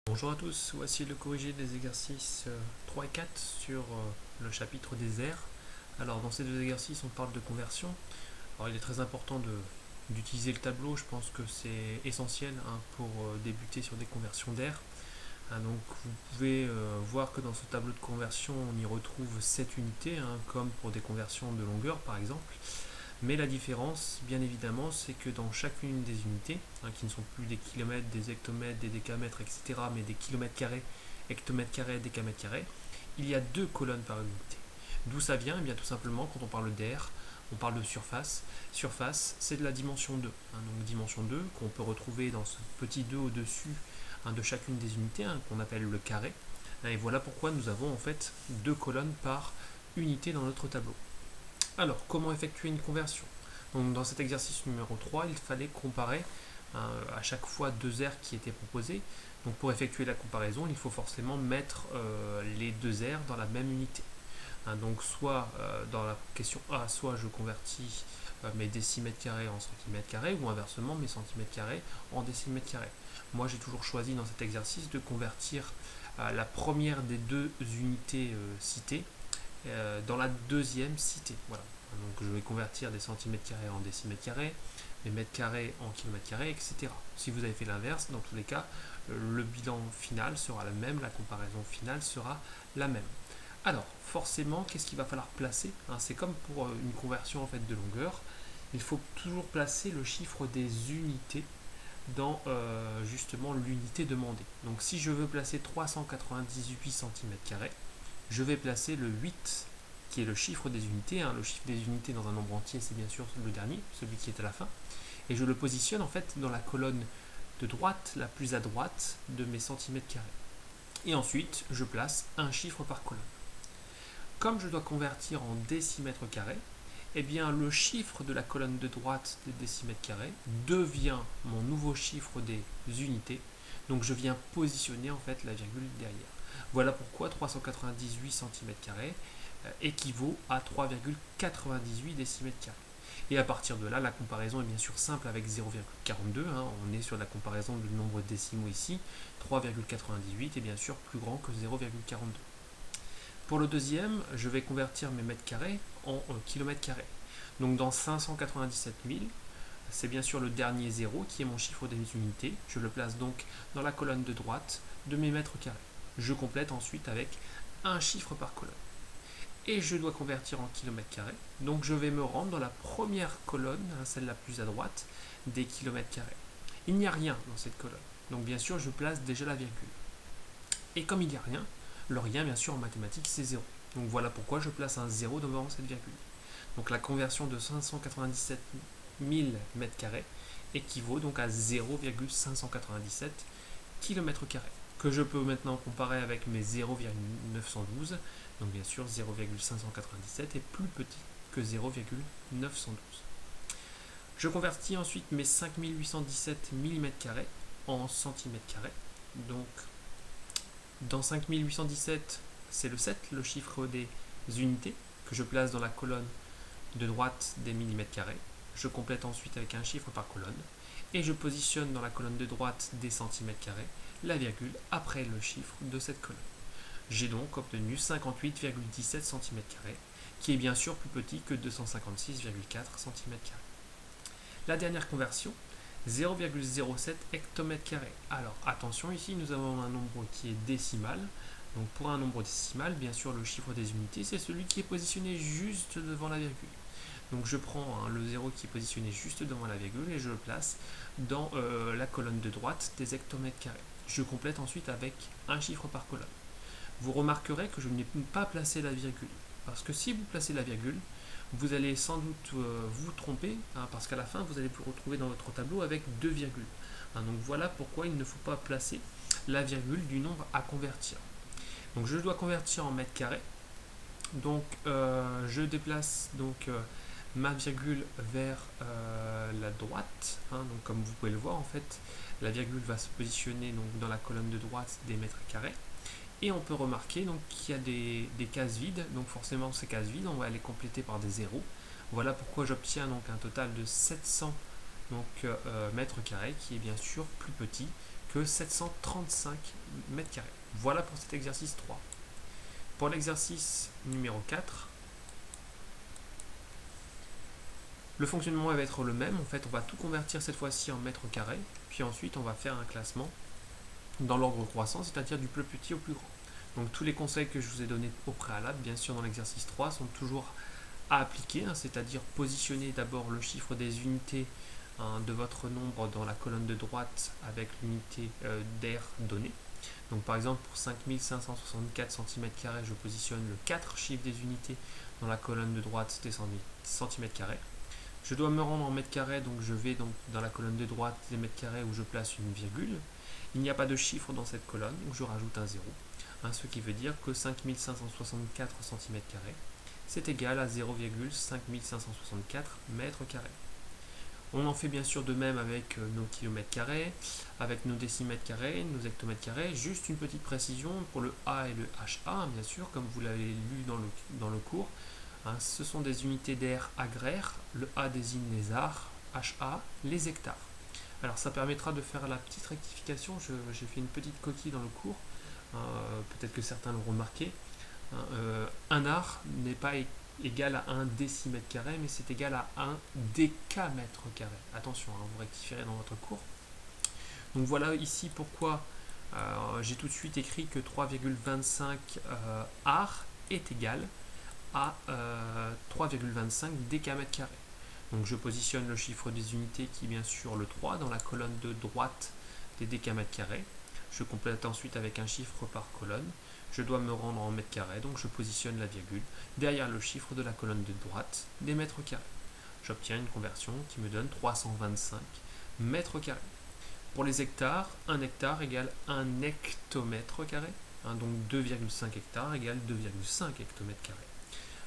Bonjour à tous, voici le corrigé des exercices 3 et 4 sur le chapitre des aires. Alors dans ces deux exercices on parle de conversion. Alors il est très important d'utiliser le tableau, je pense que c'est essentiel pour débuter sur des conversions d'air. Donc vous pouvez voir que dans ce tableau de conversion on y retrouve 7 unités, comme pour des conversions de longueur par exemple. Mais la différence, bien évidemment, c'est que dans chacune des unités, qui ne sont plus des kilomètres, des hectomètres, des décamètres, etc., mais des kilomètres carrés, hectomètres carrés, décamètres carrés, il y a deux colonnes par unité. D'où ça vient? Eh bien, tout simplement, quand on parle d'air, on parle de surface. Surface, c'est de la dimension 2. Donc dimension 2, qu'on peut retrouver dans ce petit 2 au-dessus de chacune des unités, qu'on appelle le carré. Et voilà pourquoi nous avons en fait deux colonnes par unité dans notre tableau. Alors, comment effectuer une conversion? Donc, dans cet exercice numéro 3, il fallait comparer à chaque fois deux aires qui étaient proposées. Donc, pour effectuer la comparaison, il faut forcément mettre les deux aires dans la même unité. Donc, soit dans la question A, soit je convertis mes décimètres carrés en centimètres carrés, ou inversement mes centimètres carrés en décimètres carrés. Moi, j'ai toujours choisi dans cet exercice de convertir la première des deux unités citées dans la deuxième cité. Voilà. Donc je vais convertir des centimètres carrés en décimètres carrés, des mètres carrés en kilomètres carrés, etc. Si vous avez fait l'inverse, dans tous les cas, le bilan final sera le même, la comparaison finale sera la même. Alors, forcément, qu'est-ce qu'il va falloir placer? C'est comme pour une conversion en fait de longueur. Il faut toujours placer le chiffre des unités dans justement l'unité demandée. Donc si je veux placer 398 cm², je vais placer le 8 qui est le chiffre des unités. Le chiffre des unités dans un nombre entier, c'est bien sûr le dernier, celui qui est à la fin. Et je le positionne en fait dans la colonne de droite, la plus à droite de mes centimètres carrés. Et ensuite, je place un chiffre par colonne. Comme je dois convertir en décimètres carrés, eh bien le chiffre de la colonne de droite des décimètres carrés devient mon nouveau chiffre des unités. Donc je viens positionner en fait la virgule derrière. Voilà pourquoi 398 cm² équivaut à 3,98 décimètres carrés. Et à partir de là, la comparaison est bien sûr simple avec 0,42. On est sur la comparaison du nombre décimaux ici. 3,98 est bien sûr plus grand que 0,42. Pour le deuxième, je vais convertir mes mètres carrés en kilomètres carrés. Donc dans 597 000, c'est bien sûr le dernier zéro qui est mon chiffre des unités. Je le place donc dans la colonne de droite de mes mètres carrés. Je complète ensuite avec un chiffre par colonne. Et je dois convertir en kilomètres carrés. Donc je vais me rendre dans la première colonne, celle la plus à droite, des kilomètres carrés. Il n'y a rien dans cette colonne. Donc bien sûr, je place déjà la virgule. Et comme il n'y a rien, le rien, bien sûr, en mathématiques, c'est 0. Donc voilà pourquoi je place un 0 devant cette virgule. Donc la conversion de 597 000 m² équivaut donc à 0,597 km², que je peux maintenant comparer avec mes 0,912. Donc bien sûr, 0,597 est plus petit que 0,912. Je convertis ensuite mes 5817 mm² en cm². Donc dans 5817, c'est le 7, le chiffre des unités, que je place dans la colonne de droite des millimètres carrés. Je complète ensuite avec un chiffre par colonne. Et je positionne dans la colonne de droite des centimètres carrés la virgule après le chiffre de cette colonne. J'ai donc obtenu 58,17 cm², qui est bien sûr plus petit que 256,4 cm². La dernière conversion, 0,07 hectomètres². Alors attention, ici nous avons un nombre qui est décimal. Donc pour un nombre décimal, bien sûr le chiffre des unités, c'est celui qui est positionné juste devant la virgule. Donc je prends le 0 qui est positionné juste devant la virgule et je le place dans la colonne de droite des hectomètres². Je complète ensuite avec un chiffre par colonne. Vous remarquerez que je n'ai pas placé la virgule. Parce que si vous placez la virgule, vous allez sans doute vous tromper, parce qu'à la fin, vous allez vous retrouver dans votre tableau avec deux virgules. Donc voilà pourquoi il ne faut pas placer la virgule du nombre à convertir. Donc je dois convertir en mètres carrés. Donc je déplace ma virgule vers la droite. Donc comme vous pouvez le voir, en fait, la virgule va se positionner dans la colonne de droite des mètres carrés. Et on peut remarquer qu'il y a des cases vides, donc forcément ces cases vides, on va les compléter par des zéros. Voilà pourquoi j'obtiens donc un total de 700 mètres carrés, qui est bien sûr plus petit que 735 mètres carrés. Voilà pour cet exercice 3. Pour l'exercice numéro 4, le fonctionnement va être le même. En fait, on va tout convertir cette fois-ci en mètres carrés, puis ensuite on va faire un classement dans l'ordre croissant, c'est-à-dire du plus petit au plus grand. Donc tous les conseils que je vous ai donnés au préalable, bien sûr dans l'exercice 3, sont toujours à appliquer, c'est-à-dire positionner d'abord le chiffre des unités de votre nombre dans la colonne de droite avec l'unité d'air donnée. Donc par exemple pour 5564 cm², je positionne le 4 chiffre des unités dans la colonne de droite des cm². Je dois me rendre en mètres carrés, donc je vais donc dans la colonne de droite des mètres carrés où je place une virgule. Il n'y a pas de chiffre dans cette colonne, donc je rajoute un 0. Ce qui veut dire que 5564 cm², c'est égal à 0,5564 mètres carrés. On en fait bien sûr de même avec nos kilomètres carrés, avec nos décimètres carrés, nos hectomètres carrés. Juste une petite précision pour le A et le HA, bien sûr, comme vous l'avez lu dans le cours. Ce sont des unités d'air agraires. Le A désigne les arts, HA les hectares. Alors ça permettra de faire la petite rectification. J'ai fait une petite coquille dans le cours. Peut-être que certains l'ont remarqué. Un art n'est pas égal à 1 décimètre carré, mais c'est égal à 1 décamètre carré. Attention, vous rectifierez dans votre cours. Donc voilà ici pourquoi j'ai tout de suite écrit que 3,25 ar est égal à 3,25 décamètre carré. Donc je positionne le chiffre des unités qui est bien sûr le 3 dans la colonne de droite des décamètres carrés. Je complète ensuite avec un chiffre par colonne. Je dois me rendre en mètres carrés, donc je positionne la virgule derrière le chiffre de la colonne de droite des mètres carrés. J'obtiens une conversion qui me donne 325 mètres carrés. Pour les hectares, 1 hectare égale 1 hectomètre carré, donc 2,5 hectares égale 2,5 hectomètres carrés.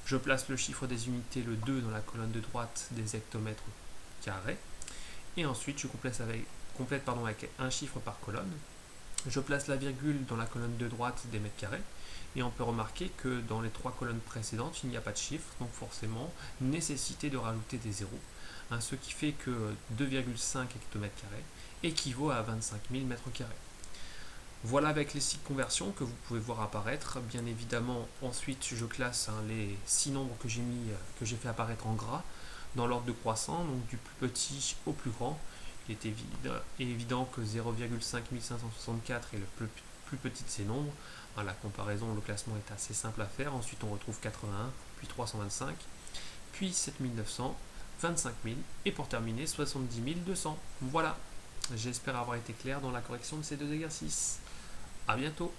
Je place le chiffre des unités, le 2, dans la colonne de droite des hectomètres carrés, et ensuite je complète avec un chiffre par colonne. Je place la virgule dans la colonne de droite des mètres carrés, et on peut remarquer que dans les 3 colonnes précédentes, il n'y a pas de chiffre, donc forcément, nécessité de rajouter des zéros, ce qui fait que 2,5 hectomètres carrés équivaut à 25 000 mètres carrés. Voilà avec les 6 conversions que vous pouvez voir apparaître. Bien évidemment, ensuite je classe les 6 nombres que j'ai fait apparaître en gras dans l'ordre de croissant, donc du plus petit au plus grand. Il est évident que 0,5564 est le plus petit de ces nombres. La comparaison, le classement est assez simple à faire. Ensuite, on retrouve 81, puis 325, puis 7900, 25 000 et pour terminer 70 200. Voilà, j'espère avoir été clair dans la correction de ces 2 exercices. A bientôt.